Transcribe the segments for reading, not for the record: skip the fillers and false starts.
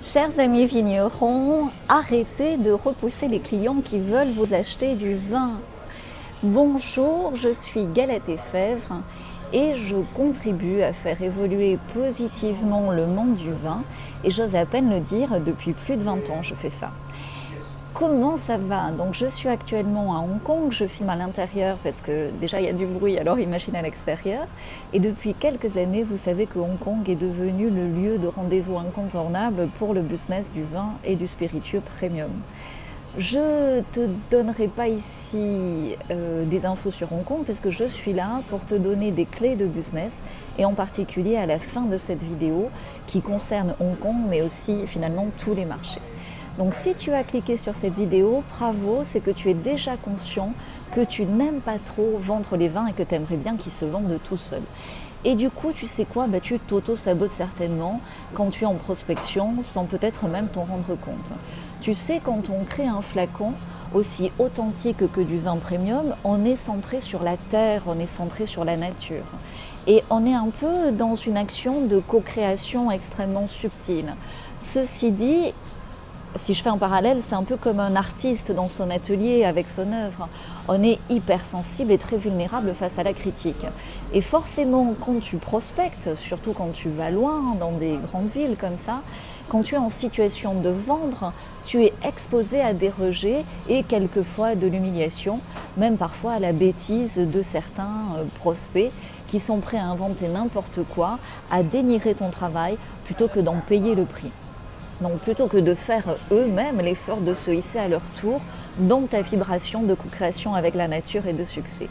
Chers amis vignerons, arrêtez de repousser les clients qui veulent vous acheter du vin. Bonjour, je suis Galette Efèvre et je contribue à faire évoluer positivement le monde du vin et j'ose à peine le dire, depuis plus de 20 ans je fais ça. Comment ça va? Donc je suis actuellement à Hong Kong, je filme à l'intérieur parce que déjà il y a du bruit, alors imagine à l'extérieur. Et depuis quelques années, vous savez que Hong Kong est devenu le lieu de rendez-vous incontournable pour le business du vin et du spiritueux premium. Je ne te donnerai pas ici des infos sur Hong Kong parce que je suis là pour te donner des clés de business et en particulier à la fin de cette vidéo qui concerne Hong Kong mais aussi finalement tous les marchés. Donc si tu as cliqué sur cette vidéo, bravo, c'est que tu es déjà conscient que tu n'aimes pas trop vendre les vins et que tu aimerais bien qu'ils se vendent tout seuls. Et du coup, tu sais quoi, tu t'auto-sabotes certainement quand tu es en prospection sans peut-être même t'en rendre compte. Tu sais, quand on crée un flacon aussi authentique que du vin premium, on est centré sur la terre, on est centré sur la nature. Et on est un peu dans une action de co-création extrêmement subtile. Ceci dit, si je fais un parallèle, c'est un peu comme un artiste dans son atelier avec son œuvre. On est hypersensible et très vulnérable face à la critique. Et forcément, quand tu prospectes, surtout quand tu vas loin, dans des grandes villes comme ça, quand tu es en situation de vendre, tu es exposé à des rejets et quelquefois de l'humiliation, même parfois à la bêtise de certains prospects qui sont prêts à inventer n'importe quoi, à dénigrer ton travail plutôt que d'en payer le prix. Donc plutôt que de faire eux-mêmes l'effort de se hisser à leur tour dans ta vibration de co-création avec la nature et de succès,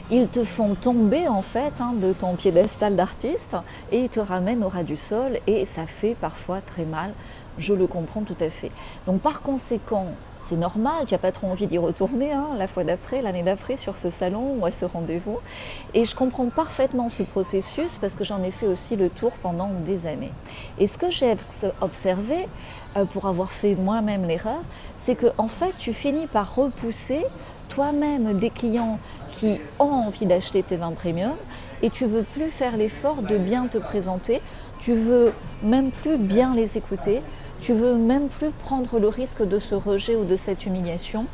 ils te font tomber en fait de ton piédestal d'artiste et ils te ramènent au ras du sol et ça fait parfois très mal, je le comprends tout à fait. Donc par conséquent, c'est normal, tu n'as pas trop envie d'y retourner la fois d'après, l'année d'après sur ce salon ou à ce rendez-vous. Et je comprends parfaitement ce processus parce que j'en ai fait aussi le tour pendant des années. Et ce que j'ai observé, pour avoir fait moi-même l'erreur, c'est que en fait tu finis par repousser toi-même des clients qui ont envie d'acheter tes vins premium et tu veux plus faire l'effort de bien te présenter, tu veux même plus bien les écouter. Tu veux même plus prendre le risque de ce rejet ou de cette humiliation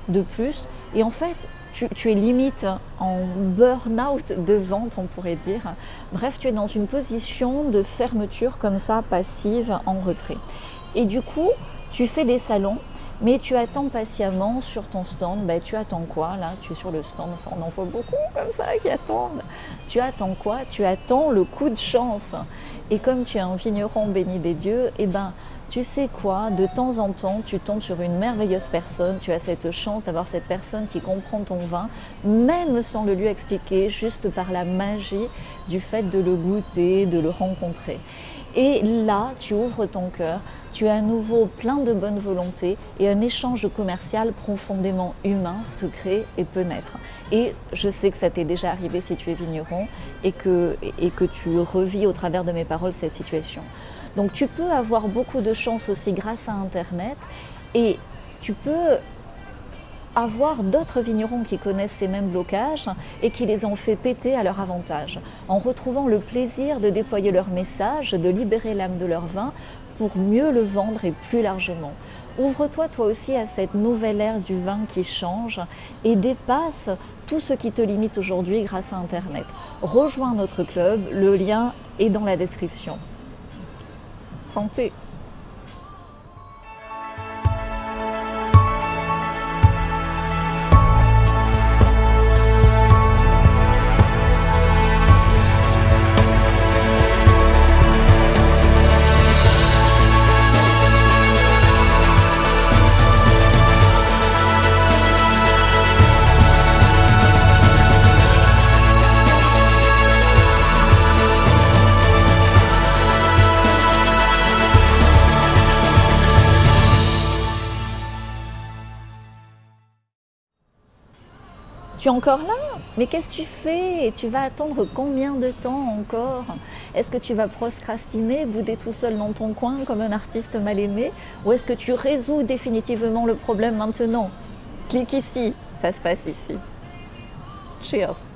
de plus. Et en fait, tu es limite en burn-out de vente, on pourrait dire. Bref, tu es dans une position de fermeture comme ça, passive, en retrait. Et du coup, tu fais des salons, mais tu attends patiemment sur ton stand. Tu attends quoi là? Tu es sur le stand, enfin, on en voit beaucoup comme ça qui attendent. Tu attends quoi? Tu attends le coup de chance. Et comme tu es un vigneron béni des dieux, tu sais quoi, de temps en temps, tu tombes sur une merveilleuse personne, tu as cette chance d'avoir cette personne qui comprend ton vin, même sans le lui expliquer, juste par la magie du fait de le goûter, de le rencontrer. Et là, tu ouvres ton cœur, tu as à nouveau plein de bonne volonté et un échange commercial profondément humain se crée et peut naître. Et je sais que ça t'est déjà arrivé si tu es vigneron et que tu revis au travers de mes paroles cette situation. Donc tu peux avoir beaucoup de chance aussi grâce à Internet et tu peux avoir d'autres vignerons qui connaissent ces mêmes blocages et qui les ont fait péter à leur avantage, en retrouvant le plaisir de déployer leur message, de libérer l'âme de leur vin pour mieux le vendre et plus largement. Ouvre-toi toi aussi à cette nouvelle ère du vin qui change et dépasse tout ce qui te limite aujourd'hui grâce à Internet. Rejoins notre club, le lien est dans la description. Santé! Tu es encore là? Mais qu'est-ce que tu fais? Et tu vas attendre combien de temps encore? Est-ce que tu vas procrastiner, bouder tout seul dans ton coin comme un artiste mal aimé? Ou est-ce que tu résous définitivement le problème maintenant? Clique ici, ça se passe ici. Cheers!